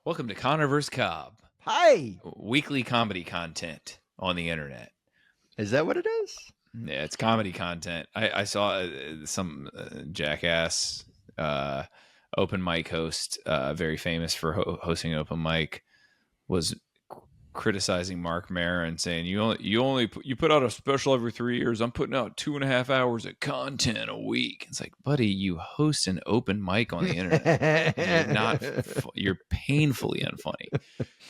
Welcome to Conner Vs Cobb, Hi. weekly comedy content on the internet. Is that what it is? Yeah, it's comedy content. I saw some jackass open mic host, very famous for hosting an open mic, was criticizing Mark Maron, saying you put out a special every 3 years. I'm putting out 2.5 hours of content a week. It's like, buddy, you host an open mic on the internet. You're painfully unfunny.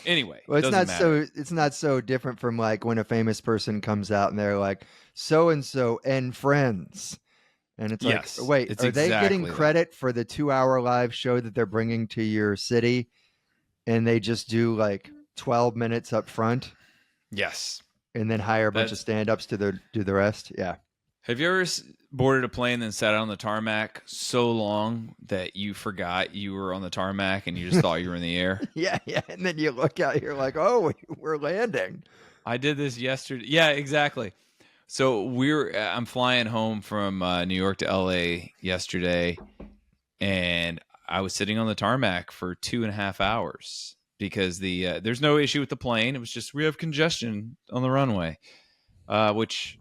Anyway, Well, it's doesn't not matter. it's not so different from like when a famous person comes out and they're like so and so and friends. And it's like, Yes, wait, it's are they getting exactly credit for the 2-hour live show that they're bringing to your city and they just do like 12 minutes up front Yes. and then hire a bunch of stand-ups to do the rest? Yeah. Have you ever boarded a plane and sat on the tarmac so long that you forgot you were on the tarmac and you just thought you were in the air? Yeah. And then you look out, you're like, oh, we're landing. I did this yesterday. Yeah, exactly. So I'm flying home from New York to LA yesterday, and I was sitting on the tarmac for 2.5 hours because there's no issue with the plane. It was just we have congestion on the runway, which,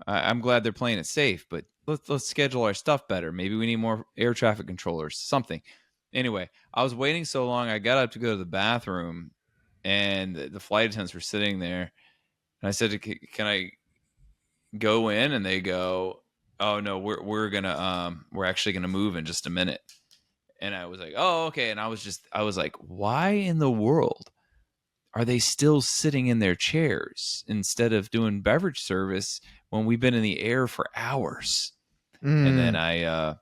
I'm glad they're playing it safe, but let's schedule our stuff better. Maybe we need more air traffic controllers, something. Anyway, I was waiting so long, I got up to go to the bathroom, and the flight attendants were sitting there, and I said, "Can I go in?" And they go, "Oh no, we're actually gonna move in just a minute." And I was like, "Oh, okay." And I was like, why in the world are they still sitting in their chairs instead of doing beverage service when we've been in the air for hours? And then I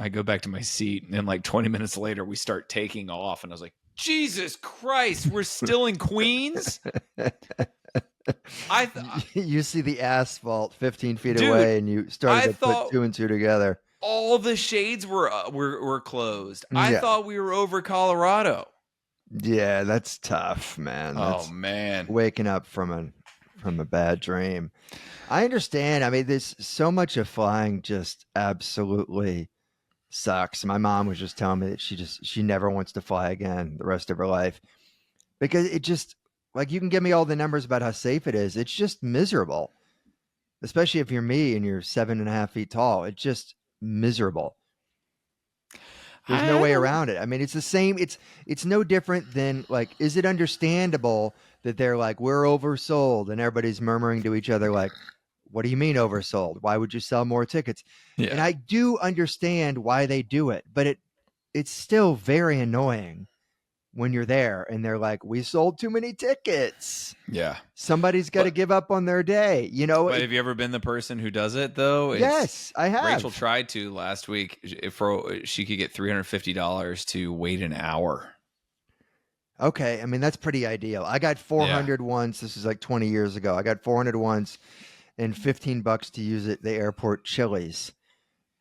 go back to my seat, and then like 20 minutes later we start taking off, and I was like, Jesus Christ, we're still in Queens? You see the asphalt 15 feet away, and you started to put two and two together. All the shades were closed. I thought we were over Colorado. Yeah, that's tough, man. That's man, waking up from a bad dream. I understand. I mean, there's so much of flying just absolutely sucks. My mom was just telling me that she never wants to fly again the rest of her life because it just, like, you can give me all the numbers about how safe it is. It's just miserable, especially if you're me and you're 7.5 feet tall. It's just miserable. There's no way around it. I mean, it's the same. It's no different than, like, is it understandable that they're like, we're oversold, and everybody's murmuring to each other like, what do you mean oversold? Why would you sell more tickets? Yeah. And I do understand why they do it, but it's still very annoying when you're there and they're like, we sold too many tickets. Yeah. Somebody's got to give up on their day. But have you ever been the person who does it, though? Yes, I have. Rachel tried to last week. She could get $350 to wait an hour. Okay. I mean, that's pretty ideal. I got 400 once. This is like 20 years ago. I got 400 once and $15 to use at the airport Chili's.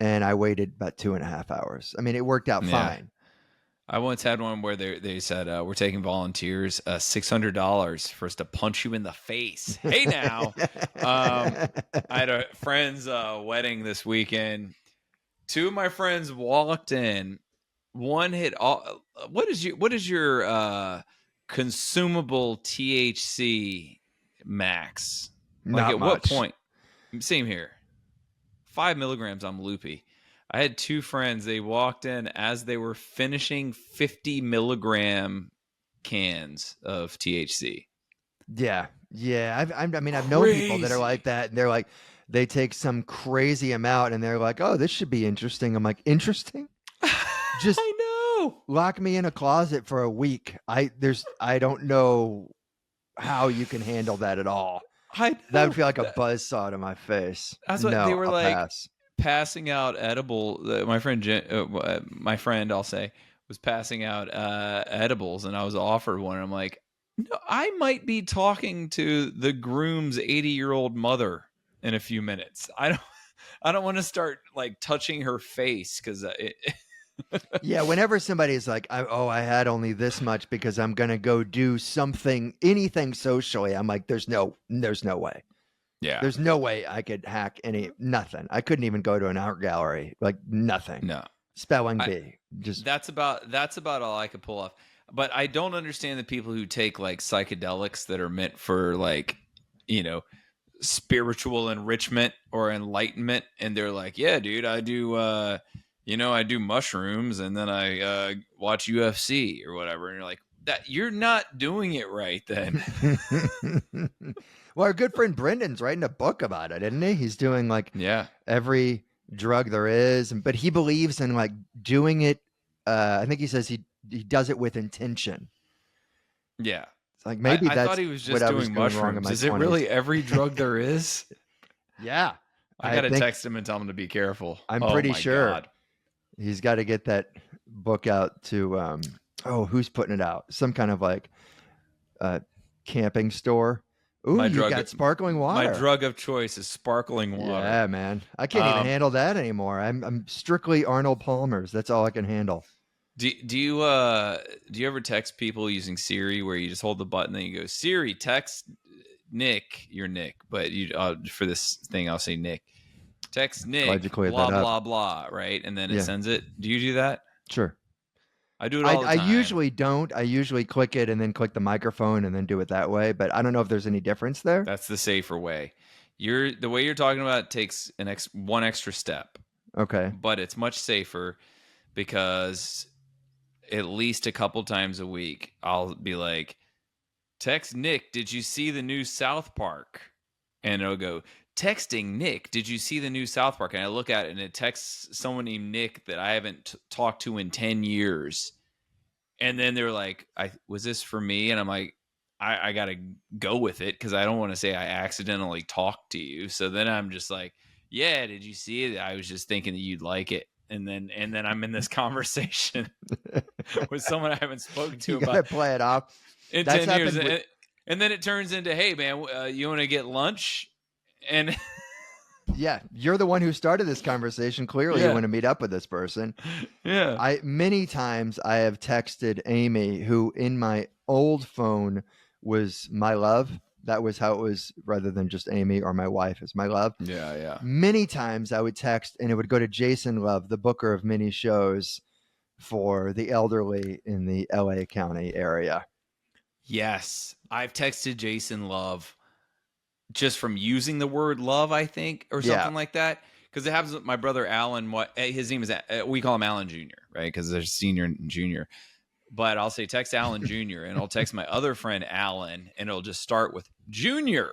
And I waited about 2.5 hours. I mean, it worked out fine. I once had one where they said, we're taking volunteers, $600 for us to punch you in the face. Hey, now. I had a friend's wedding this weekend. Two of my friends walked in. One hit all. What is your consumable THC max? Not at much. What point? Same here. 5 milligrams. I'm loopy. I had two friends. They walked in as they were finishing 50 milligram cans of THC. Yeah. I've known people that are like that, and they're like, they take some crazy amount, and they're like, oh, this should be interesting. I'm like, interesting? Just I know. Lock me in a closet for a week. I don't know how you can handle that at all. That would feel like a buzzsaw to my face. That's what they were like. Passing out edible. My friend, I'll say, was passing out edibles, and I was offered one. And I'm like, no, I might be talking to the groom's 80-year-old mother in a few minutes. I don't want to start like touching her face because yeah, whenever somebody's like, I had only this much because I'm gonna go do anything socially, I'm like, there's no way. Yeah. There's no way I could hack nothing. I couldn't even go to an art gallery. Like, nothing. No. spelling bee. Just That's about all I could pull off. But I don't understand the people who take like psychedelics that are meant for like, you know, spiritual enrichment or enlightenment, and they're like, yeah, dude, I do I do mushrooms and then I watch UFC or whatever, and you're like, that you're not doing it right then. Well, our good friend Brendan's writing a book about it, isn't he? He's doing like Yeah. every drug there is, but he believes in like doing it. I think he says he does it with intention. Yeah. It's like maybe I that's thought he was what just I was doing doing wrong in mushrooms. my Is it 20s. really every drug there is? Yeah, I gotta text him and tell him to be careful. I'm Oh pretty my sure God. he's got to get that book out to who's putting it out? Some kind of like camping store. Ooh, you got sparkling water. My drug of choice is sparkling water. Yeah, man. I can't even handle that anymore. I'm strictly Arnold Palmer's. That's all I can handle. Do you ever text people using Siri, where you just hold the button and you go, Siri, text Nick, you're Nick, but you for this thing I'll say Nick. Text Nick, blah blah blah, right? And then it sends it. Do you do that? Sure. I do it all the time. I usually don't. I usually click it and then click the microphone and then do it that way. But I don't know if there's any difference there. That's the safer way. The way you're talking about takes one extra step. Okay. But it's much safer because at least a couple times a week I'll be like, text Nick, did you see the new South Park? And it'll go, texting Nick, did you see the new South Park? And I look at it and it texts someone named Nick that I haven't talked to in 10 years. And then they're like, was this for me? And I'm like, I got to go with it because I don't want to say I accidentally talked to you. So then I'm just like, yeah, did you see it? I was just thinking that you'd like it. And then I'm in this conversation with someone I haven't spoken to you about. Gotta play it off. In 10 years. And then it turns into, hey, man, you want to get lunch? And yeah, you're the one who started this conversation. Clearly, you want to meet up with this person. Yeah. Many times I have texted Amy, who in my old phone was my love. That was how it was, rather than just Amy or my wife as my love. Yeah. Many times I would text and it would go to Jason Love, the booker of many shows for the elderly in the LA County area. Yes. I've texted Jason Love just from using the word love, I think, or something like that. Because it happens with my brother Alan. His name is, we call him Alan Jr., right? Because there's senior and junior. But I'll say text Alan Jr. and I'll text my other friend Alan, and it'll just start with Junior.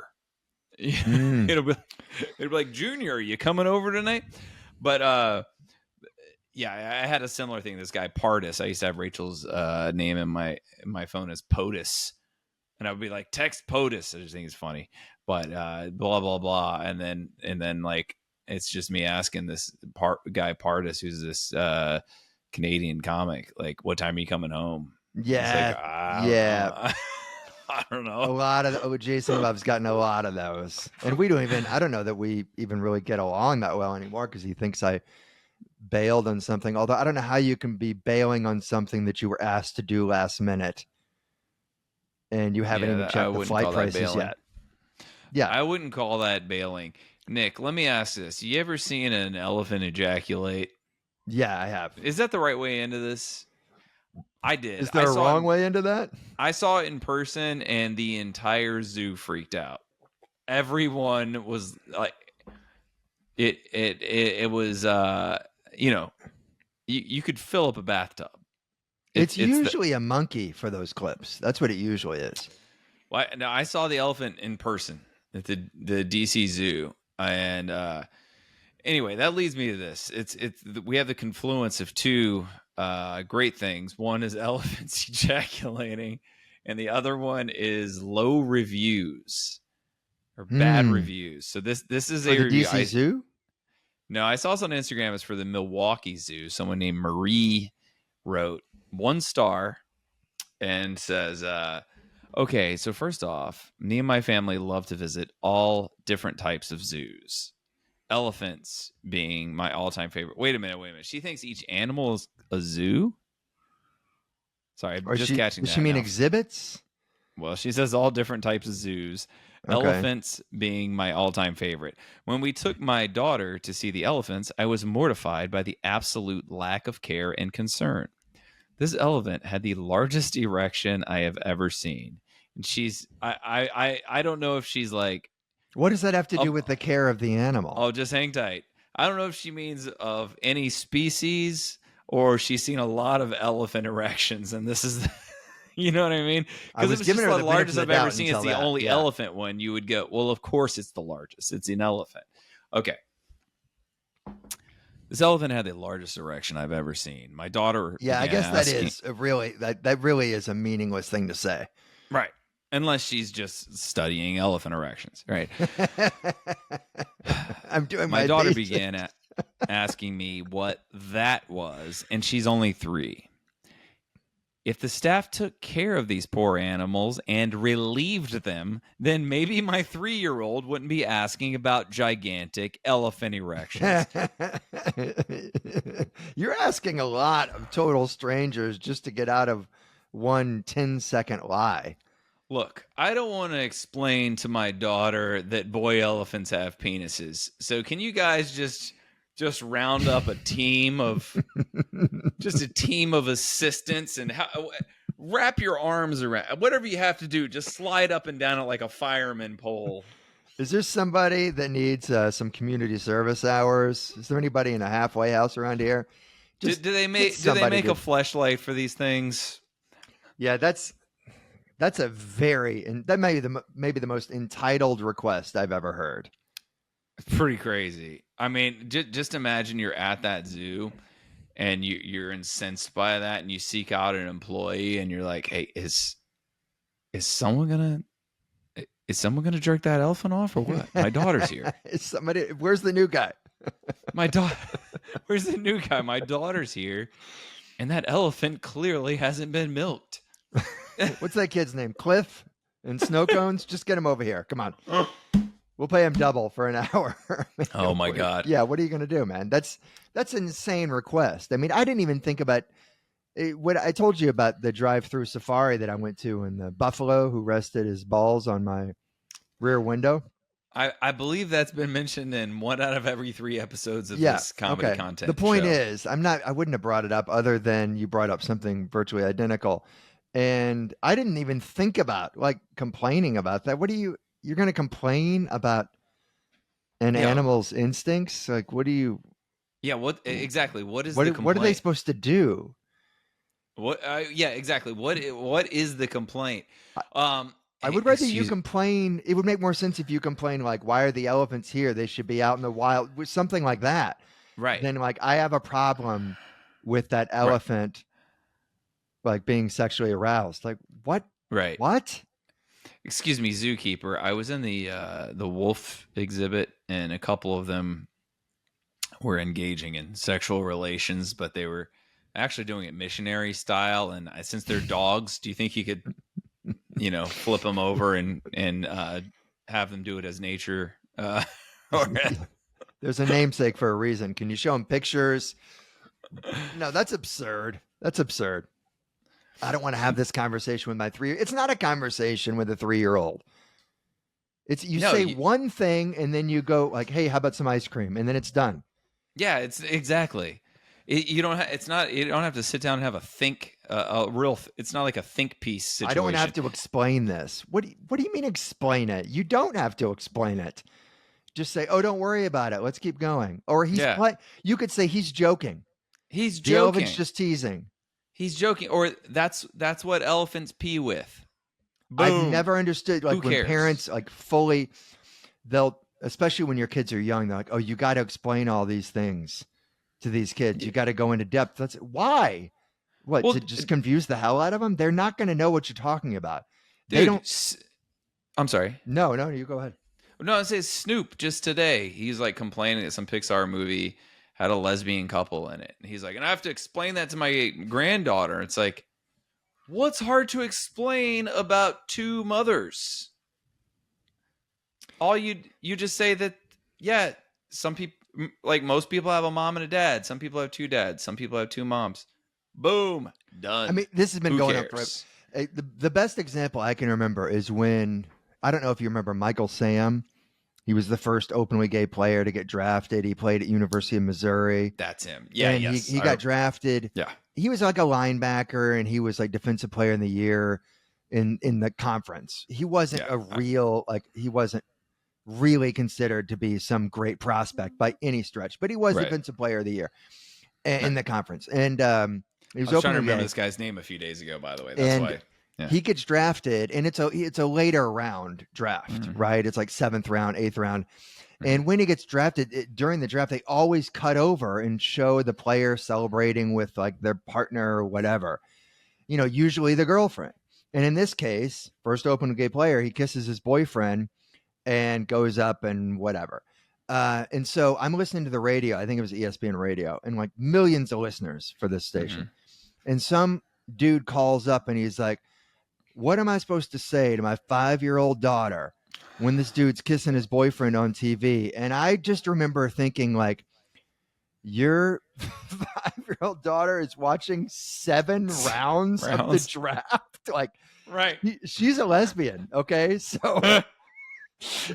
It'll be like, Junior, are you coming over tonight? But yeah, I had a similar thing. This guy Pardis. I used to have Rachel's name in my phone as POTUS, and I would be like, text POTUS. I just think it's funny. But blah blah blah, and then like it's just me asking this guy Pardis, who's this Canadian comic, like, what time are you coming home? Yeah, like, I don't know. A lot of Jason Love's gotten a lot of those, and I don't know that we even really get along that well anymore because he thinks I bailed on something. Although I don't know how you can be bailing on something that you were asked to do last minute, and you haven't even checked the flight prices yet. Yeah, I wouldn't call that bailing. Nick, let me ask this: you ever seen an elephant ejaculate? Yeah, I have. Is that the right way into this? I did. Is there a wrong way into that? I saw it in person, and the entire zoo freaked out. Everyone was like, it was, you could fill up a bathtub. It's usually a monkey for those clips. That's what it usually is. Well, now I saw the elephant in person at the DC Zoo, and anyway, that leads me to this. We have the confluence of two great things. One is elephants ejaculating, and the other one is low reviews or bad reviews. So this is for a the review. DC Zoo. No, I saw this on Instagram. It's for the Milwaukee Zoo. Someone named Marie wrote 1 star and says, okay, so first off, me and my family love to visit all different types of zoos. Elephants being my all-time favorite. Wait a minute. She thinks each animal is a zoo? Sorry, I'm just catching that. Does she mean exhibits? Well, she says all different types of zoos. Okay. Elephants being my all-time favorite. When we took my daughter to see the elephants, I was mortified by the absolute lack of care and concern. This elephant had the largest erection I have ever seen. And I don't know if she's like, What does that have to do oh, with the care of the animal? oh, just hang tight. I don't know if she means of any species or she's seen a lot of elephant erections, and this is, you know what I mean? I Because was if it's giving just her the the benefit largest of I've the ever doubt seen, it's until the that. only Yeah. elephant one, you would go, well, of course it's the largest. It's an elephant. Okay. This elephant had the largest erection I've ever seen. My daughter Yeah, I began guess that asking, is a really that really is a meaningless thing to say. right. Unless she's just studying elephant erections, right? I'm doing My my daughter thesis. began asking me what that was, and she's only 3. If the staff took care of these poor animals and relieved them, then maybe my 3-year-old wouldn't be asking about gigantic elephant erections. You're asking a lot of total strangers just to get out of one 10-second lie. Look, I don't want to explain to my daughter that boy elephants have penises. So can you guys just round up a team of assistants and wrap your arms around whatever you have to do. Just slide up and down it like a fireman pole. Is there somebody that needs some community service hours? Is there anybody in a halfway house around here? Do they make a fleshlight for these things? Yeah, that's a very, and that may be maybe the most entitled request I've ever heard. Pretty crazy. I mean, just imagine you're at that zoo and you're incensed by that, and you seek out an employee, and you're like, "Hey, is someone gonna jerk that elephant off or what? My daughter's here. Where's the new guy? My daughter. Where's the new guy? My daughter's here, and that elephant clearly hasn't been milked." What's that kid's name? Cliff and snow cones? Just get him over here. Come on. We'll pay him double for an hour. Oh my God. Yeah, what are you going to do, man? That's an insane request. I mean, I didn't even think about what I told you about the drive-through safari that I went to, and the buffalo who rested his balls on my rear window. I believe that's been mentioned in 1 out of every 3 episodes of this comedy content. The point show. is, I wouldn't have brought it up other than you brought up something virtually identical. And I didn't even think about like complaining about that. You're going to complain about an animal's instincts? Like, what do you? Yeah. What exactly? What is the complaint? What are they supposed to do? What? Yeah, exactly. What is the complaint? I would rather you complain. It would make more sense if you complain like, "Why are the elephants here? They should be out in the wild," something like that. Right. Then like, I have a problem with that elephant, like being sexually aroused. Like, what? Right. What? Excuse me, zookeeper. I was in the wolf exhibit, and a couple of them were engaging in sexual relations, but they were actually doing it missionary style. And since they're dogs, do you think you could, flip them over and have them do it as nature? There's a namesake for a reason. Can you show them pictures? No, that's absurd. That's absurd. I don't want to have this conversation with my 3. It's not a conversation with a 3-year-old. It's say one thing and then you go like, "Hey, how about some ice cream?" And then it's done. Yeah, it's exactly. You don't have to sit down and have a think it's not like a think piece situation. I don't have to explain this. What do you mean explain it? You don't have to explain it. Just say, "Oh, don't worry about it. Let's keep going." Or you could say he's joking. He's The joking. elephant's just teasing. He's joking, or that's what elephants pee with. Boom. I've never understood like when parents like fully, especially when your kids are young, they're like, "Oh, you got to explain all these things to these kids. You got to go into depth." That's why. What, to just confuse the hell out of them? They're not going to know what you're talking about. Dude, they don't. I'm sorry. No, you go ahead. No, it says Snoop just today. He's like complaining that some Pixar movie had a lesbian couple in it. And he's like, and I have to explain that to my granddaughter. It's like, what's hard to explain about 2 mothers? All you just say that, yeah, some people, like most people have a mom and a dad. Some people have 2 dads. Some people have 2 moms. Boom. Done. I mean, this has been going on forever. The best example I can remember is when, I don't know if you remember Michael Sam. He was the first openly gay player to get drafted. He played at University of Missouri. That's him. Yeah, And yes. he got drafted. Yeah. He was like a linebacker, and he was like defensive player in the year in the conference. He wasn't he wasn't really considered to be some great prospect by any stretch, but he was defensive player of the year in the conference. And he was I was trying to openly remember gay. this guy's name a few days ago, by the way. That's why. Yeah. He gets drafted, and it's a later round draft, right? It's like 7th round, 8th round. And when he gets drafted, during the draft, they always cut over and show the player celebrating with like their partner or whatever, usually the girlfriend. And in this case, first open gay player, he kisses his boyfriend and goes up and whatever. And so I'm listening to the radio. I think it was ESPN radio, and like millions of listeners for this station. And some dude calls up and he's like, what am I supposed to say to my 5-year-old daughter when this dude's kissing his boyfriend on TV? And I just remember thinking, like, your 5-year-old daughter is watching 7 rounds of the draft. Like, right. She's a lesbian. Okay. So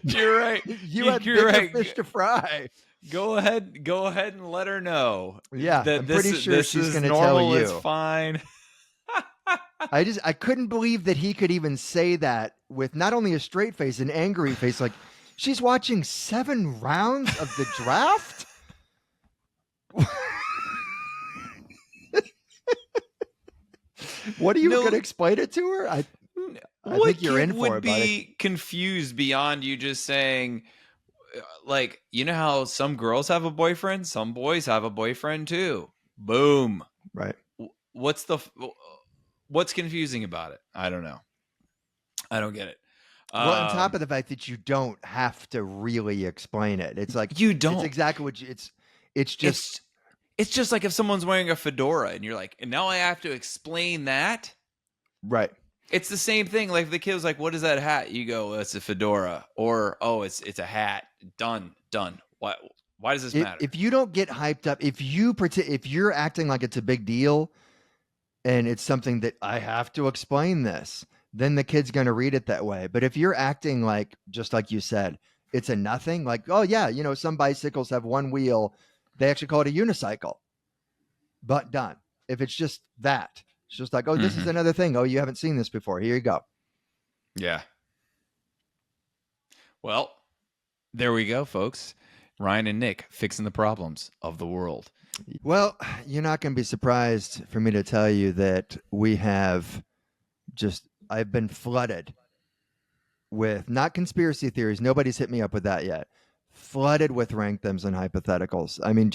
you're right. You have bigger fish to fry. Go ahead and let her know. Yeah. That I'm pretty sure she's going to tell you. It's fine. I couldn't believe that he could even say that with not only a straight face, an angry face. Like, she's watching 7 rounds of the draft. What are you going to explain it to her? I think you're in for it, buddy. Would be confused beyond you just saying, like, how some girls have a boyfriend, some boys have a boyfriend too. Boom. Right. What's confusing about it? I don't know. I don't get it. Well, on top of the fact that you don't have to really explain it. It's like, you don't. It's exactly what it's just. It's just like if someone's wearing a fedora and you're like, and now I have to explain that. Right. It's the same thing. Like if the kid was like, what is that hat? You go, well, it's a fedora. Or, oh, it's a hat. Done. Why does this matter? If you don't get hyped up, if you're acting like it's a big deal and it's something that I have to explain this, then the kid's going to read it that way. But if you're acting like, just like you said, it's a nothing, like, oh yeah, some bicycles have one wheel. They actually call it a unicycle, but done. If it's just that, it's just like, oh, this is another thing. Oh, you haven't seen this before. Here you go. Yeah. Well, there we go, folks. Ryan and Nick fixing the problems of the world. Well, you're not going to be surprised for me to tell you that I've been flooded with, not conspiracy theories. Nobody's hit me up with that yet. Flooded with rankthems and hypotheticals. I mean,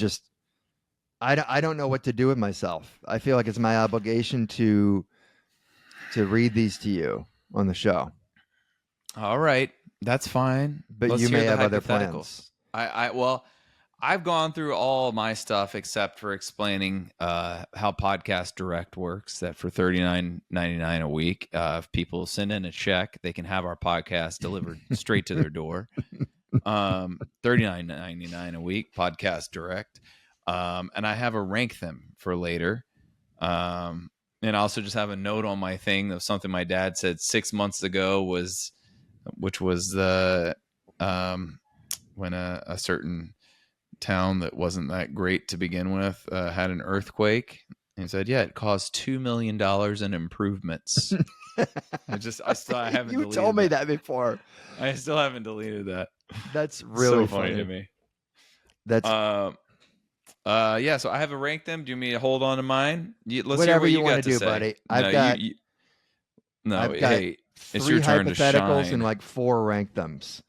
I don't know what to do with myself. I feel like it's my obligation to read these to you on the show. All right, that's fine. But you may have other plans. I've gone through all my stuff except for explaining how Podcast Direct works. That for $39.99 a week, if people send in a check, they can have our podcast delivered straight to their door. $39.99 a week, Podcast Direct. And I have a rank them for later. And I also just have a note on my thing of something my dad said 6 months ago which was the when a certain town that wasn't that great to begin with had an earthquake. And he said, yeah, it caused $2 million in improvements. I haven't you told me that before. I still haven't deleted that. That's really so funny to me. That's yeah, so I have a rank them. Do you want me to hold on to mine? Let's whatever hear what you want to do, say. buddy. I've got it's your turn to shine. Hypotheticals and like 4 rank thems.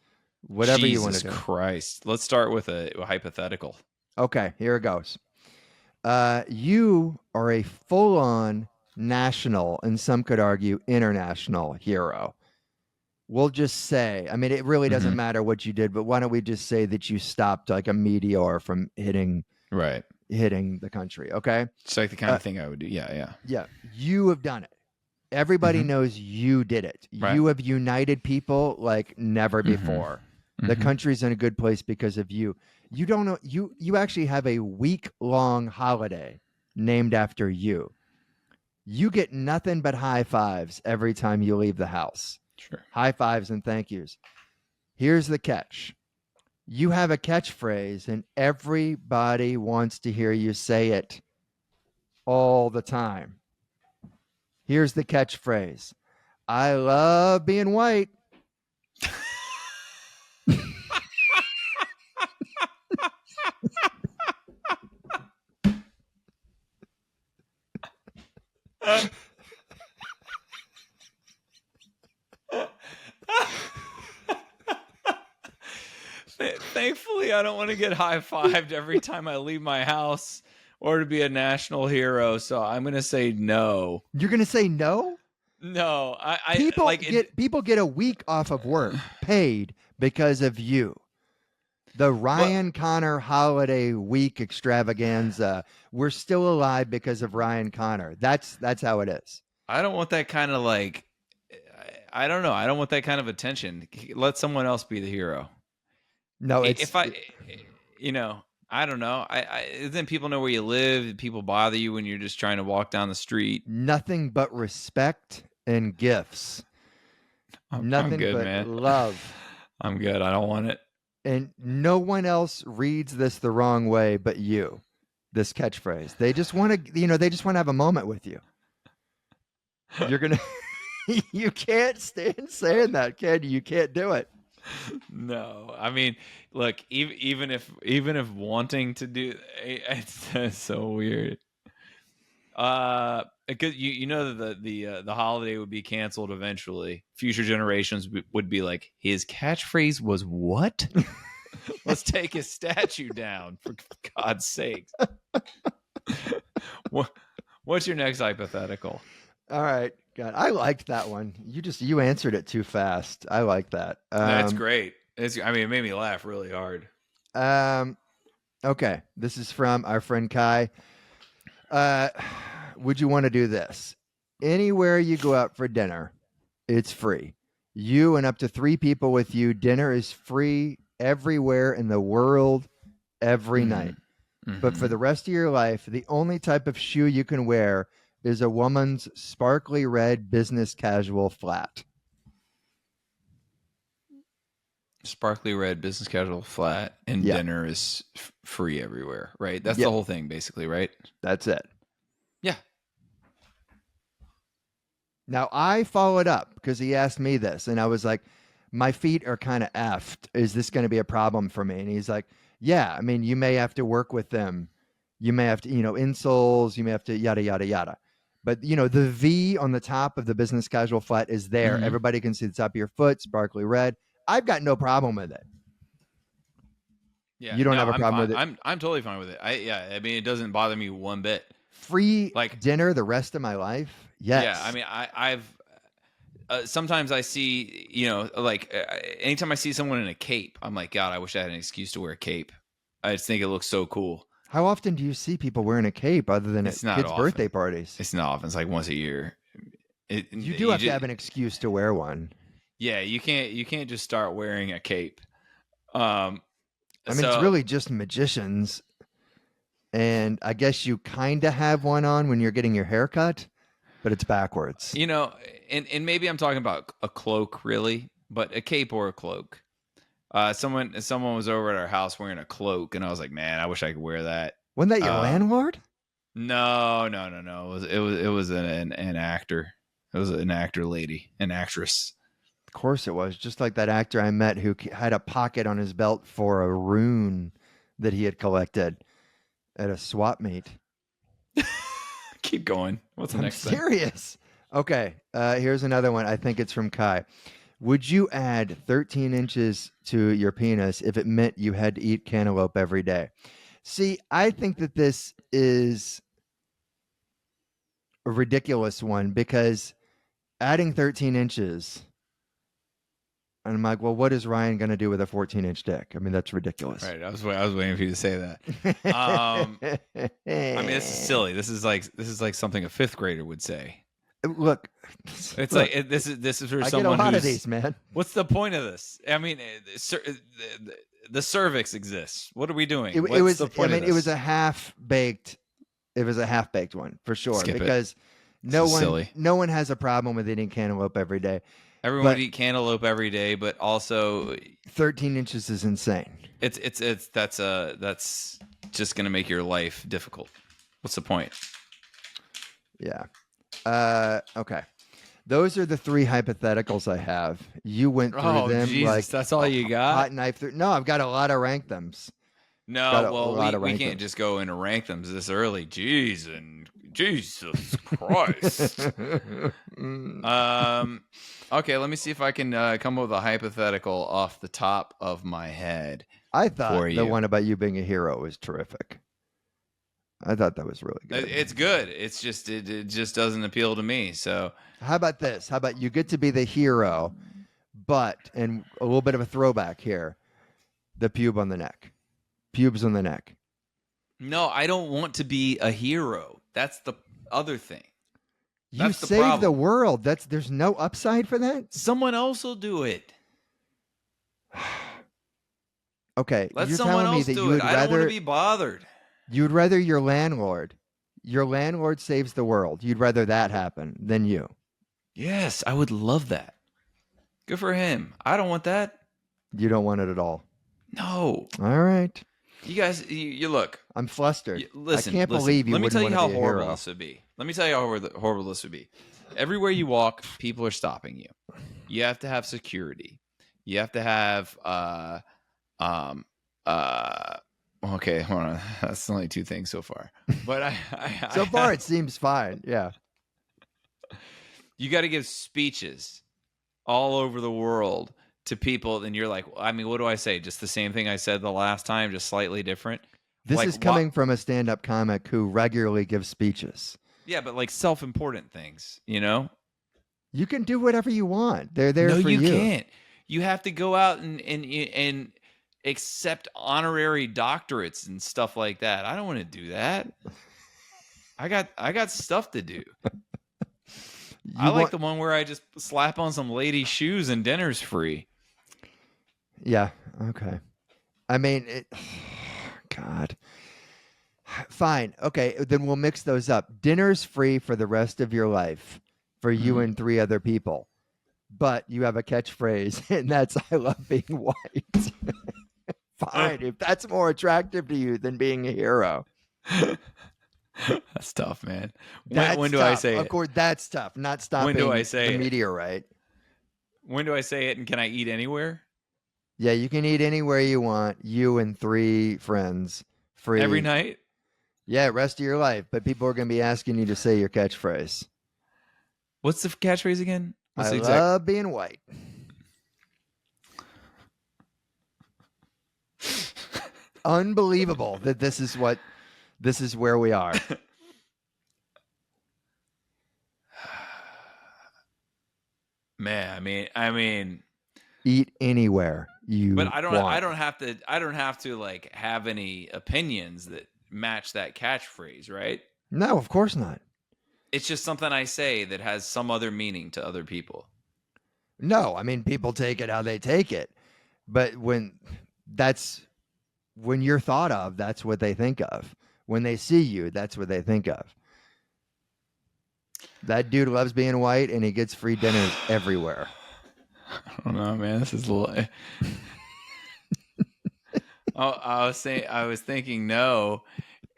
Whatever you want to do. Jesus Christ. Let's start with a hypothetical. Okay, here it goes. You are a full-on national, and some could argue international hero. We'll just say, I mean, it really doesn't matter what you did, but why don't we just say that you stopped like a meteor from hitting the country, okay? It's like the kind of thing I would do. Yeah. Yeah, you have done it. Everybody knows you did it. Right. You have united people like never before. The country's in a good place because of you. You don't know, you actually have a week-long holiday named after you. You get nothing but high fives every time you leave the house. Sure. High fives and thank yous. Here's the catch. You have a catchphrase and everybody wants to hear you say it all the time. Here's the catchphrase. I love being white. Thankfully, I don't want to get high-fived every time I leave my house or to be a national hero. So I'm going to say no. You're going to say no? No. People get a week off of work paid because of you. The Ryan Conner holiday week extravaganza. We're still alive because of Ryan Conner. That's how it is. I don't want that kind of I don't know. I don't want that kind of attention. Let someone else be the hero. No, I don't know. Then people know where you live. People bother you when you're just trying to walk down the street. Nothing but respect and gifts. Nothing I'm good, but man. love. I'm good. I don't want it. And no one else reads this the wrong way but you. This catchphrase. They just want to, they just want to have a moment with you. You're gonna. You can't stand saying that, can you? You can't do it. No, I mean, look, even if wanting to do, it's so weird. Because you know that the holiday would be canceled eventually. Future generations would be like, his catchphrase was what? Let's take his statue down, for God's sakes. What's your next hypothetical? All right. God, I liked that one. You answered it too fast. I like that. That's great. It made me laugh really hard. Okay. This is from our friend Kai. Would you want to do this? Anywhere you go out for dinner, it's free. You and up to 3 people with you, dinner is free everywhere in the world, every night. Mm-hmm. But for the rest of your life, the only type of shoe you can wear is a woman's sparkly red business casual flat. Sparkly red business casual flat, and dinner is free everywhere, right? That's the whole thing, basically, right? That's it. Yeah. Now, I followed up because he asked me this, and I was like, my feet are kind of effed. Is this going to be a problem for me? And he's like, yeah, I mean, you may have to work with them. You may have to, insoles. You may have to yada, yada, yada. But, the V on the top of the business casual flat is there. Mm-hmm. Everybody can see the top of your foot, sparkly red. I've got no problem with it. Yeah, you don't have a problem with it. I'm totally fine with it. I mean, it doesn't bother me one bit. Free dinner the rest of my life. Yes. Yeah, I mean, I've sometimes I see, anytime I see someone in a cape, I'm like, God, I wish I had an excuse to wear a cape. I just think it looks so cool. How often do you see people wearing a cape other than at kids' birthday parties? It's not often. It's like once a year. You have to have an excuse to wear one. Yeah, you can't just start wearing a cape. It's really just magicians. And I guess you kind of have one on when you're getting your hair cut, but it's backwards. And maybe I'm talking about a cloak, really, but a cape or a cloak. Someone was over at our house wearing a cloak, and I was like, man, I wish I could wear that. Wasn't that your landlord? No. It was an actor. It was an actor lady, an actress. Of course it was. Just like that actor I met who had a pocket on his belt for a rune that he had collected at a swap meet. Keep going. What's the next thing? I'm serious. Okay. Here's another one. I think it's from Kai. Would you add 13 inches to your penis if it meant you had to eat cantaloupe every day? See, I think that this is a ridiculous one because adding 13 inches, and I'm like, well, what is Ryan going to do with a 14-inch dick? I mean, that's ridiculous. Right. I was waiting for you to say that. I mean, this is silly. This is like something a 5th grader would say. Look, it's like this is for I someone get a lot of these, man. What's the point of this? I mean, the cervix exists. What are we doing? It was a half baked. It was a half baked one for sure. Skip because it. No one, silly. no one has a problem with eating cantaloupe every day. Everyone But would eat cantaloupe every day, but also 13 inches is insane. that's just gonna make your life difficult. What's the point? Yeah. Okay. Those are the 3 hypotheticals I have. You went through Oh them Jesus, like that's all you got? hot knife through. No, I've got a lot of rank thems. No, Got a well, lot of we rank can't them. just go into rank them this early. Jeez and Jesus Christ. Okay, let me see if I can come up with a hypothetical off the top of my head. I thought for the you. one about you being a hero was terrific. I thought that was really good. It's good. It's just it just doesn't appeal to me. So How about this? How about you get to be the hero, but, and a little bit of a throwback here, the pubes on the neck. Pubes on the neck. no, I don't want to be a hero. That's the other thing. You That's the save the problem. world. There's no upside for that? Someone else will do it. Okay, Let you're someone telling me else that do you it. would I don't want rather to be bothered. you'd rather your landlord saves the world. You'd rather that happen than you. Yes, I would love that. Good for him. I don't want that. You don't want it at all. No. All right. You guys, you look. I'm flustered. Listen, I can't listen. believe you Let me wouldn't tell you want how to be a horrible hero. this would be. Let me tell you how horrible this would be. Everywhere you walk, people are stopping you. You have to have security. You have to have okay, hold on. That's only 2 things so far. But So far, it seems fine. Yeah. you got to give speeches all over the world to people, and you're like, I mean, what do I say? Just the same thing I said the last time, just slightly different. This Like, is coming from a stand-up comic who regularly gives speeches. Yeah, but like self-important things, you know? You can do whatever you want. They're there No, for you you. can't. You have to go out and accept honorary doctorates and stuff like that. I don't want to do that. I got stuff to do. I like the one where I just slap on some lady's shoes and dinner's free. Yeah. Okay. I mean, God. Fine. Okay. Then we'll mix those up. Dinner's free for the rest of your life for you and 3 other people. But you have a catchphrase, and that's "I love being white." Fine. If that's more attractive to you than being a hero. That's tough, man. That's When do tough. I say Of it? course, that's tough. Not stopping do I say the it? meteorite. When do I say it, and can I eat anywhere? Yeah, you can eat anywhere you want. You and 3 friends, free Every night? Yeah, rest of your life. But people are going to be asking you to say your catchphrase. What's the catchphrase again? What's I the exact? love being white. Unbelievable that this is where we are. Man, I mean, Eat anywhere you but I don't want. have to like have any opinions that match that catchphrase, right? No, of course not. It's just something I say that has some other meaning to other people. No, I mean people take it how they take it. But when you're thought of, that's what they think of. When they see you, that's what they think of. That dude loves being white and he gets free dinners everywhere. I don't know, man. This is a little. Oh, I was thinking no,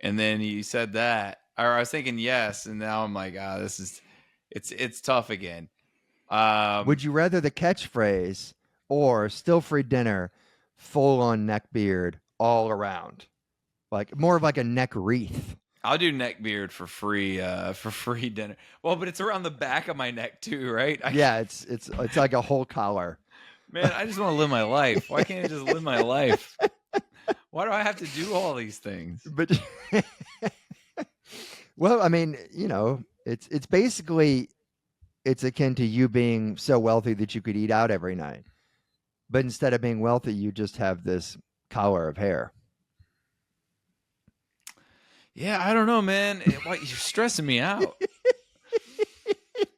and then you said that, or I was thinking yes, and now I'm like, it's tough again. Would you rather the catchphrase or still free dinner, full on neck beard all around, like more of like a neck wreath? I'll do neck beard for free dinner. Well, but it's around the back of my neck too, right? Yeah, it's like a whole collar. Man, I just want to live my life. Why can't I just live my life? Why do I have to do all these things? But well, I mean, it's basically it's akin to you being so wealthy that you could eat out every night. But instead of being wealthy, you just have this collar of hair. Yeah, I don't know, man. You're stressing me out.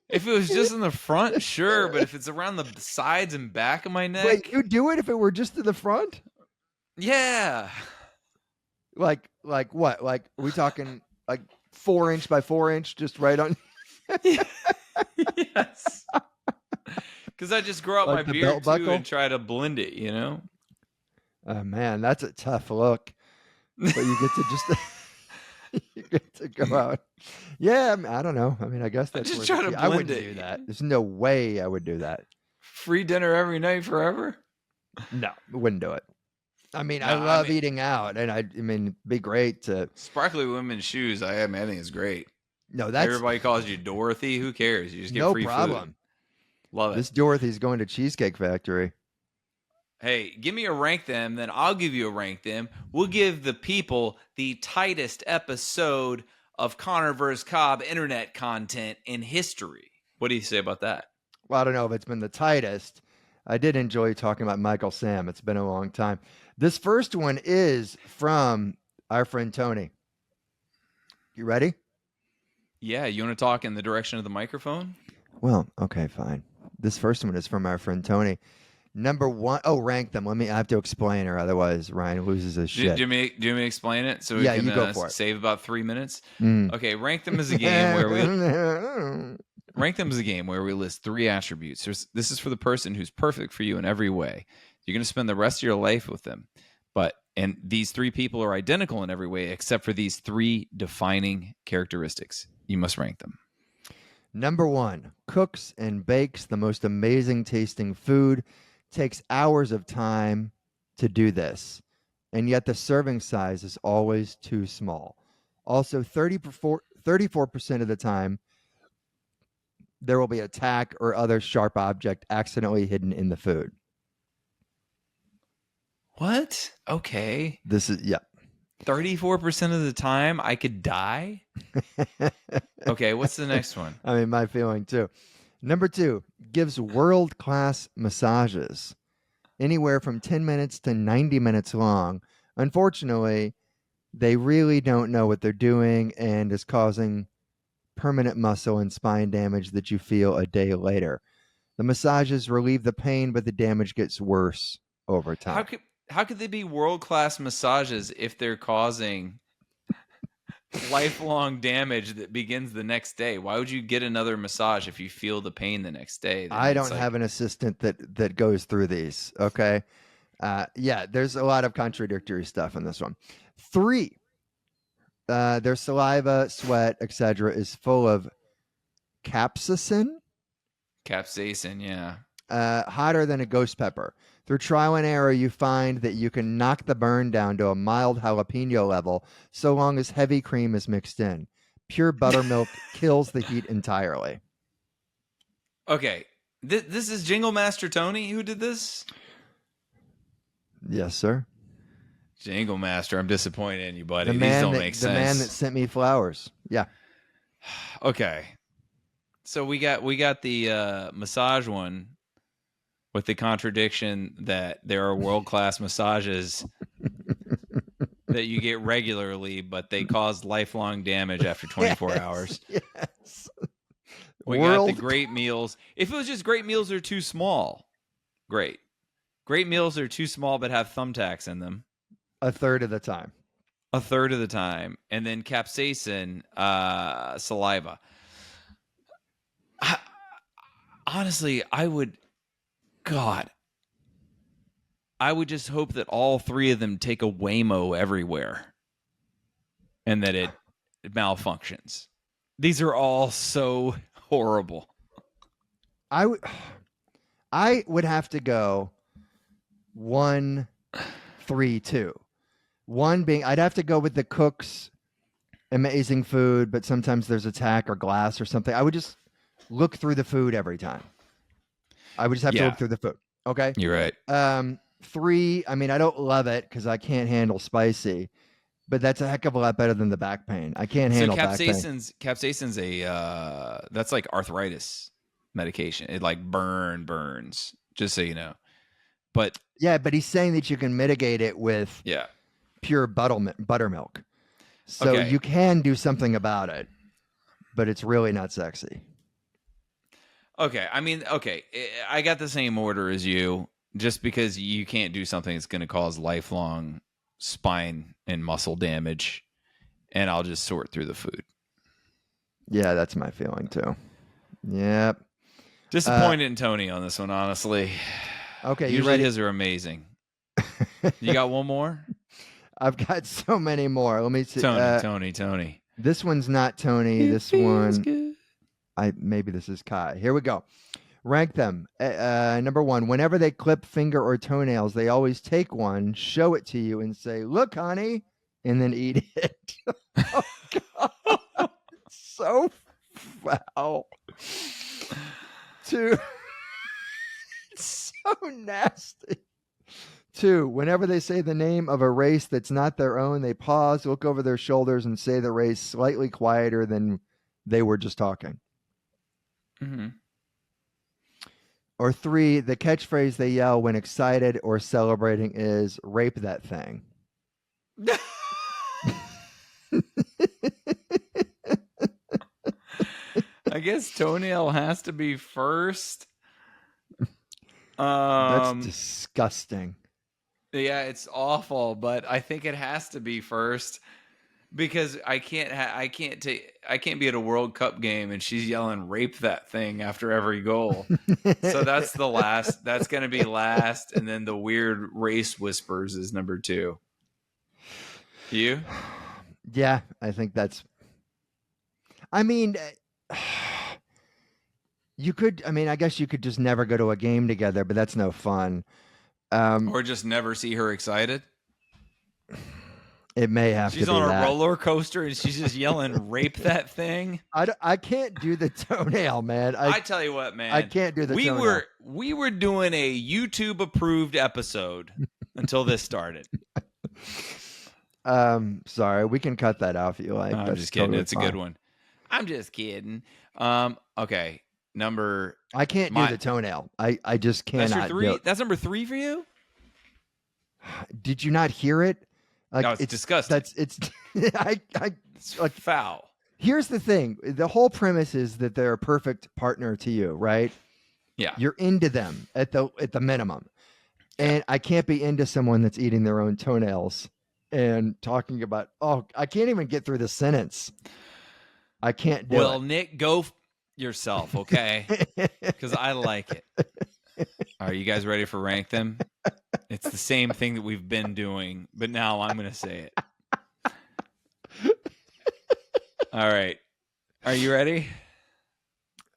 If it was just in the front, sure, but if it's around the sides and back of my neck, Wait, you do it if it were just to the front? yeah. Like what? Like are we talking like 4 inch by 4 inch, just right on? Yes. Because I just grow out my Like the beard belt too buckle? and try to blend it, you know? Oh man, that's a tough look. But you get to just you get to go out. Yeah, I don't know. I mean, I guess I that's just worth try it. to To you. I blend wouldn't do it. that. There's no way I would do that. Free dinner every night forever? No, I wouldn't do it. I mean, No, I I love mean, eating out, and I mean, it'd be great to. sparkly women's shoes, I think is great. No, that's Everybody calls you Dorothy. Who cares? You just get no free problem. food. Love it. This Dorothy's going to Cheesecake Factory. Hey, give me a rank them, then I'll give you a rank them. We'll give the people the tightest episode of Conner Vs Cobb internet content in history. What do you say about that? Well, I don't know if it's been the tightest. I did enjoy talking about Michael Sam. It's been a long time. This first one is from our friend Tony. You ready? Yeah, you want to talk in the direction of the microphone? Well, okay, fine. This first one is from our friend Tony. Number one, rank them. I have to explain, or otherwise Ryan loses his shit. Do you want me to explain it so we Yeah, can you go for it. save about 3 minutes? Mm. Okay, rank them as a game where we rank them as a game where we list 3 attributes. This is for the person who's perfect for you in every way. You're going to spend the rest of your life with them, and these 3 people are identical in every way except for these 3 defining characteristics. You must rank them. Number 1, cooks and bakes the most amazing tasting food. Takes hours of time to do this, and yet the serving size is always too small. Also, 34% of the time, there will be a tack or other sharp object accidentally hidden in the food. What? Okay. This is, yeah. 34% of the time I could die? Okay, what's the next one? I mean, my feeling too. Number 2, gives world-class massages, anywhere from 10 minutes to 90 minutes long. Unfortunately, they really don't know what they're doing and is causing permanent muscle and spine damage that you feel a day later. The massages relieve the pain, but the damage gets worse over time. How could they be world-class massages if they're causing lifelong damage that begins the next day? Why would you get another massage if you feel the pain the next day? I don't have an assistant that goes through these. Okay. Yeah, there's a lot of contradictory stuff in this one. 3, their saliva, sweat, etc. is full of capsaicin. Capsaicin, yeah. Hotter than a ghost pepper. Through trial and error, you find that you can knock the burn down to a mild jalapeno level so long as heavy cream is mixed in. Pure buttermilk kills the heat entirely. Okay. This is Jingle Master Tony who did this? Yes, sir. Jingle Master, I'm disappointed in you, buddy. The These don't make sense. The man that sent me flowers. Yeah. Okay. So we got the massage one with the contradiction that there are world-class massages that you get regularly, but they cause lifelong damage after 24 hours. Yes. We got the great meals. If it was just great meals are too small, great. Great meals are too small but have thumbtacks in them. A third of the time. A third of the time. And then capsaicin, saliva. Honestly, I would just hope that all 3 of them take a Waymo everywhere and that it malfunctions. These are all so horrible. I would have to go 1, 3, 2. 1 being, I'd have to go with the cook's amazing food, but sometimes there's a tack or glass or something. I would just look through the food every time. I would just have to look through the food. Okay. You're right. 3, I mean, I don't love it because I can't handle spicy, but that's a heck of a lot better than the back pain. I can't handle back pain. Capsaicin's that's like arthritis medication. It like burns, just so you know. But yeah, but he's saying that you can mitigate it with pure buttermilk. So you can do something about it, but it's really not sexy. Okay. I mean, okay. I got the same order as you. Just because you can't do something that's going to cause lifelong spine and muscle damage, and I'll just sort through the food. Yeah, that's my feeling too. Yep. Disappointed in Tony on this one, honestly. Okay, you Usually ready? his are amazing. You got one more? I've got so many more. Let me see. Tony. This one's not Tony. It This feels one, good. maybe this is Kai. Here we go. Rank them. Number 1, whenever they clip finger or toenails, they always take one, show it to you, and say, "Look, honey," and then eat it. Oh, God. So foul. 2, it's so nasty. 2, whenever they say the name of a race that's not their own, they pause, look over their shoulders, and say the race slightly quieter than they were just talking. Mm-hmm. Or 3, the catchphrase they yell when excited or celebrating is "rape that thing." I guess toenail has to be first. That's disgusting. Yeah, it's awful, but I think it has to be first because I can't be at a World Cup game and she's yelling "rape that thing" after every goal. So that's the last. That's going to be last, and then the weird race whispers is number 2. You? Yeah, I think that's. I mean, you could. I mean, I guess you could just never go to a game together, but that's no fun. Or just never see her excited. It may have to be She's on a that. roller coaster and she's just yelling "rape that thing." I can't do the toenail, man. I tell you what, man. I can't do the toenail. We were doing a YouTube approved episode until this started. Sorry, we can cut that out if you like. No, I'm That's just kidding. totally It's fine. a good one. I'm just kidding. Okay. I can't do the toenail. I just cannot. That's your 3. Do it. That's number 3 for you? Did you not hear it? Like, No, it's disgusting. It's It's like foul. Here's the thing. The whole premise is that they're a perfect partner to you, right? Yeah. You're into them at the minimum. And I can't be into someone that's eating their own toenails and talking about, I can't even get through the sentence. I can't do it. Well, Nick, go yourself, okay? Because I like it. Are you guys ready for rank them? It's the same thing that we've been doing, but now I'm going to say it. All right. Are you ready?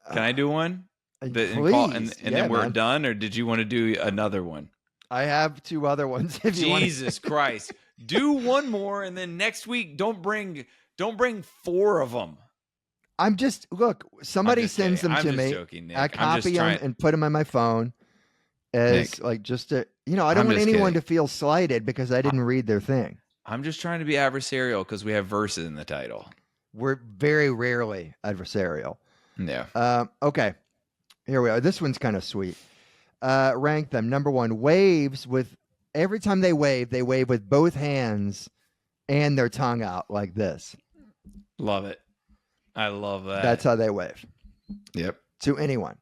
Can I do one? Please. And then we're done, or did you want to do another one? I have 2 other ones. If you want. Jesus Christ. Do one more, and then next week, don't bring 4 of them. I'm just, look, somebody sends them to me. Joking, Nick. I copy them and put them on my phone as Nick, like just to, I don't want anyone to feel slighted because I didn't read their thing. I'm just trying to be adversarial because we have verses in the title. We're very rarely adversarial. Yeah. Okay. Here we are. This one's kind of sweet. Rank them. Number 1, waves with, every time they wave with both hands and their tongue out like this. Love it. I love that. That's how they wave. Yep. To anyone.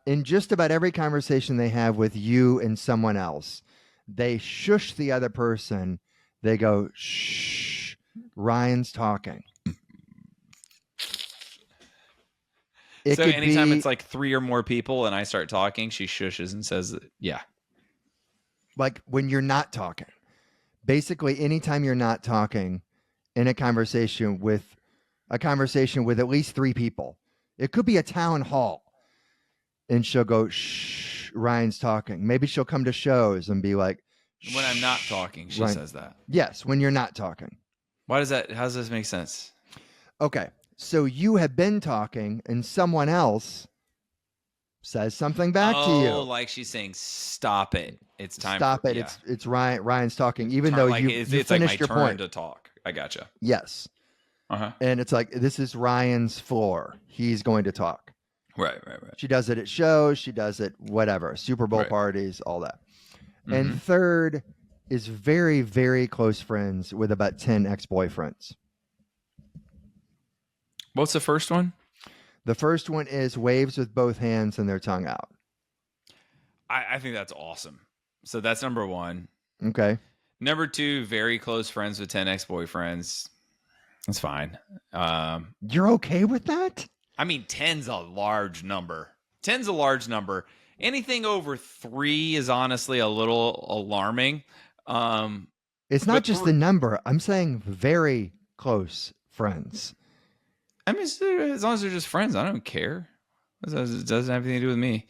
In just about every conversation they have with you and someone else, they shush the other person. They go, "Shh, Ryan's talking." So anytime it's like 3 or more people and I start talking, she shushes and says, yeah. Like when you're not talking. Basically, anytime you're not talking in a conversation with at least 3 people, it could be a town hall, and she'll go, "Shh, Ryan's talking." Maybe she'll come to shows and be like, when I'm not talking, she says that. Yes, when you're not talking. Why does that? How does this make sense? Okay, so you have been talking, and someone else says something back to you. Oh, like she's saying, "Stop it! It's time. Stop it! Yeah. It's Ryan. Ryan's talking." Even though you finished like your turn point to talk. I gotcha. Yes. Uh-huh. And it's like, this is Ryan's floor. He's going to talk. Right. She does it at shows. She does it whatever. Super Bowl parties, all that. Mm-hmm. And third is very, very close friends with about 10 ex-boyfriends. What's the first one? The first one is waves with both hands and their tongue out. I think that's awesome. So that's number 1. Okay. Number 2, very close friends with 10 ex-boyfriends. That's fine. You're okay with that? I mean, 10's a large number. 10's a large number. Anything over 3 is honestly a little alarming. It's not But just the number. I'm saying very close friends. I mean, as long as they're just friends, I don't care. It doesn't have anything to do with me.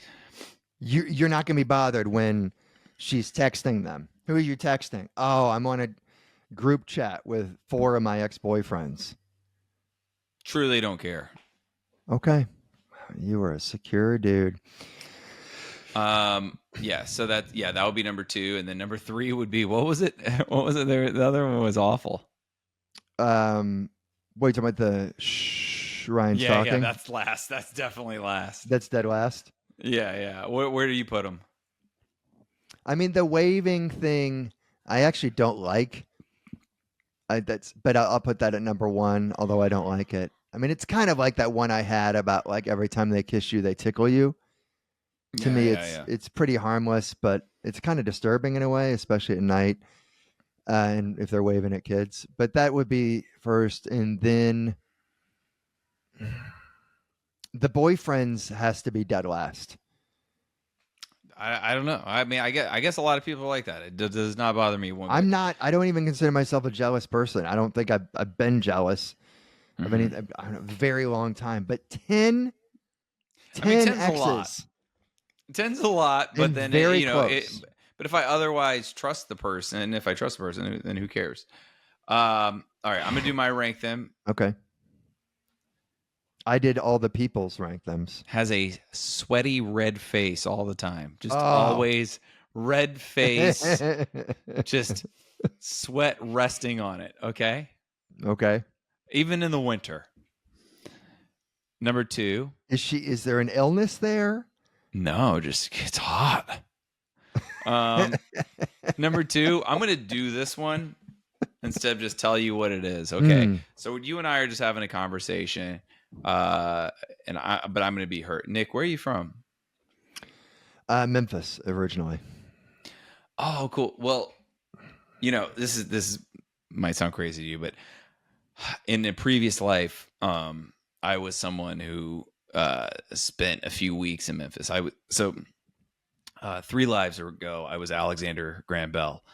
You're not going to be bothered when she's texting them. Who are you texting? Oh, I'm on a group chat with 4 of my ex-boyfriends. Truly don't care. Okay. You are a secure dude. Yeah, so that would be number 2, and then number 3 would be, what was it? What was it there? The other one was awful. What are you talking about, the Ryan's talking? Yeah, that's last. That's definitely last. That's dead last. Yeah. Where do you put them? I mean, the waving thing, I actually don't like. But I'll put that at number 1, although I don't like it. I mean, it's kind of like that one I had about like every time they kiss you, they tickle you. To me, it's pretty harmless, but it's kind of disturbing in a way, especially at night, and if they're waving at kids. But that would be first, and then the boyfriends has to be dead last. I don't know. I mean, I guess a lot of people are like that. It does not bother me one bit. I'm not. I don't even consider myself a jealous person. I don't think I've been jealous of anything. I don't know, very long time. But 10 10's exes. A lot. 10's a lot, but and then very you know, close. but if I otherwise trust the person, if I trust the person, then who cares? All right, I'm gonna do my rank them. Okay. I did all the people's rank thems. Has a sweaty red face all the time. Just always red face. Just sweat resting on it. Okay. Okay. Even in the winter. Number 2. Is there an illness there? No, just it's hot. Number 2, I'm gonna do this one instead of just tell you what it is. Okay. So you and I are just having a conversation, but I'm gonna be hurt. Nick, where are you from? Memphis originally. Oh, cool. Well, you know, this might sound crazy to you, but in a previous life, I was someone who spent a few weeks in Memphis. 3 lives ago, I was Alexander Graham Bell,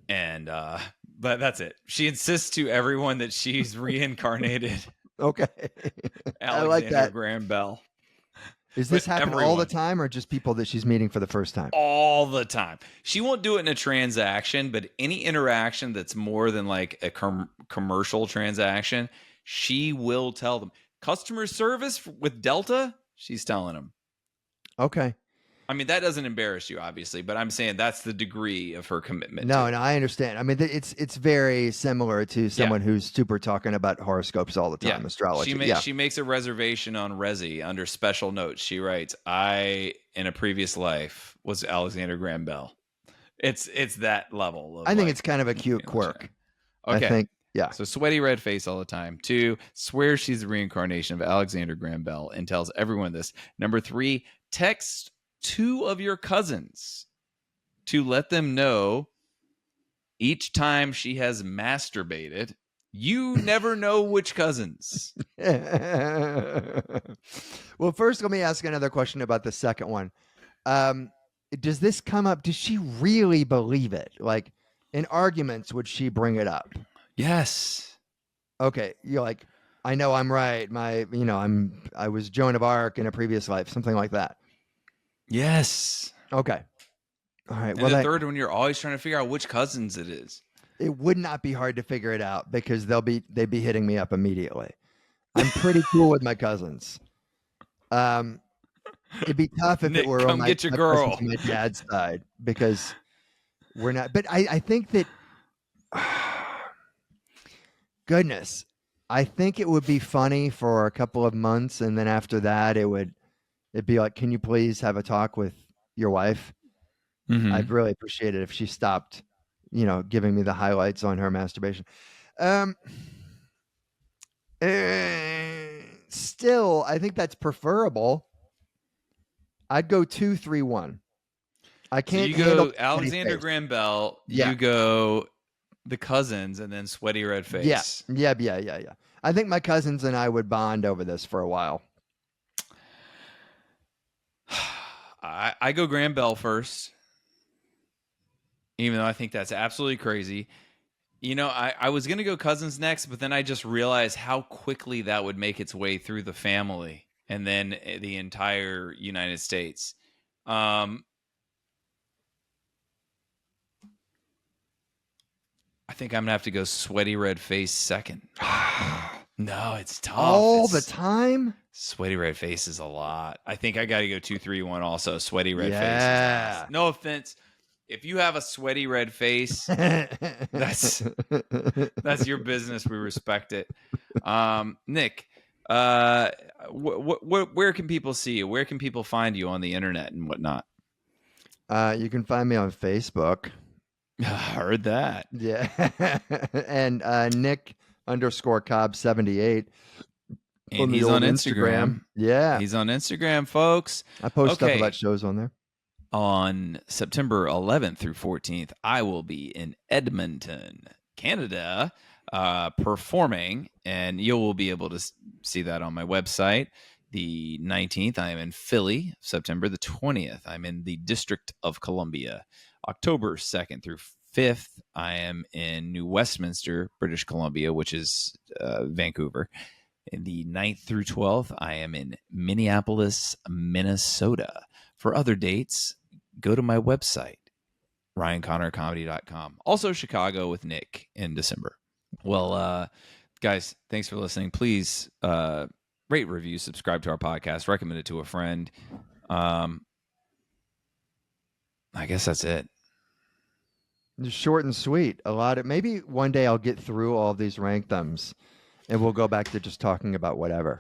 and but that's it. She insists to everyone that she's reincarnated. Okay, Alexander I like that. Graham Bell. Is this happen all the time, or just people that she's meeting for the first time? All the time. She won't do it in a transaction, but any interaction that's more than like a commercial transaction, she will tell them. Customer service with Delta, she's telling them. Okay. I mean, that doesn't embarrass you, obviously, but I'm saying that's the degree of her commitment. No, I understand. I mean, it's very similar to someone who's super talking about horoscopes all the time, astrology. She makes a reservation on Resi under special notes. She writes, "I, in a previous life, was Alexander Graham Bell." It's that level. I think it's kind of a cute quirk. Okay. I think, So sweaty red face all the time. 2, swears she's the reincarnation of Alexander Graham Bell and tells everyone this. Number 3, text 2 of your cousins to let them know each time she has masturbated. You never know which cousins. Well, first, let me ask another question about the second one. Does this come up? Does she really believe it? Like in arguments, would she bring it up? Yes. Okay. You're like, I know I'm right. I was Joan of Arc in a previous life, something like that. Yes. Okay. All right. And the third one, you're always trying to figure out which cousins it is. It would not be hard to figure it out because they'd be hitting me up immediately. I'm pretty cool with my cousins. It'd be tough if Nick, it were on get your girl. my dad's side because we're not. But I think that, goodness, I think it would be funny for a couple of months, and then after that, it'd be like, can you please have a talk with your wife? Mm-hmm. I'd really appreciate it if she stopped, giving me the highlights on her masturbation. Still, I think that's preferable. I'd go 2, 3, 1. I can't. So you go Alexander Graham Bell. Yeah. You go the cousins, and then sweaty red face. Yeah. I think my cousins and I would bond over this for a while. I go Graham Bell first, even though I think that's absolutely crazy. You know, I was going to go Cousins next, but then I just realized how quickly that would make its way through the family and then the entire United States. I think I'm going to have to go Sweaty Red Face second. No, it's tough. All the time? Sweaty Red Face is a lot. I think I got to go 2, 3, 1 also. Sweaty Red Face is Yeah. last. No offense. If you have a sweaty red face, that's your business. We respect it. Nick, where can people see you? Where can people find you on the internet and whatnot? You can find me on Facebook. Heard that. Yeah. And Nick_Cobb 78. And he's on Instagram. Yeah. He's on Instagram, folks. I post stuff about shows on there. On September 11th through 14th, I will be in Edmonton, Canada, performing, and you will be able to see that on my website. The 19th, I am in Philly. September the 20th, I'm in the District of Columbia. October 2nd through 5th, I am in New Westminster, British Columbia, which is Vancouver. In the 9th through 12th, I am in Minneapolis, Minnesota. For other dates, go to my website, ryanconnercomedy.com. Also Chicago with Nick in December. Well, guys, thanks for listening. Please rate, review, subscribe to our podcast, recommend it to a friend. I guess that's it. Just short and sweet. Maybe one day I'll get through all these rank thumbs and we'll go back to just talking about whatever.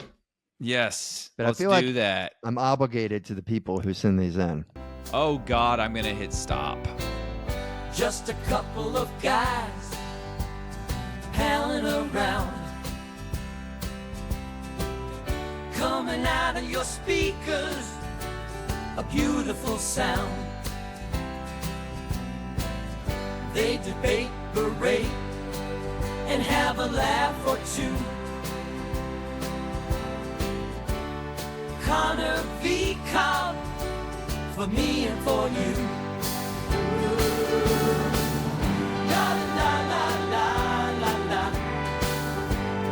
Yes, but let's I feel do like that. I'm obligated to the people who send these in. Oh, God, I'm going to hit stop. Just a couple of guys palling around, coming out of your speakers, a beautiful sound. They debate, berate, and have a laugh or two. Conner Vs Cobb, for me and for you. La la la la la la,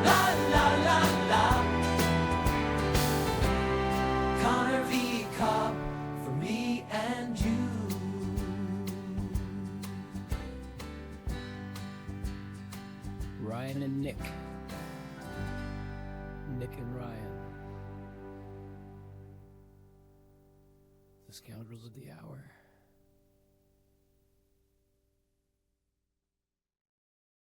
la la la la. Conner Vs Cobb, for me and you. Ryan and Nick. Nick and Ryan. The Scoundrels of the Hour.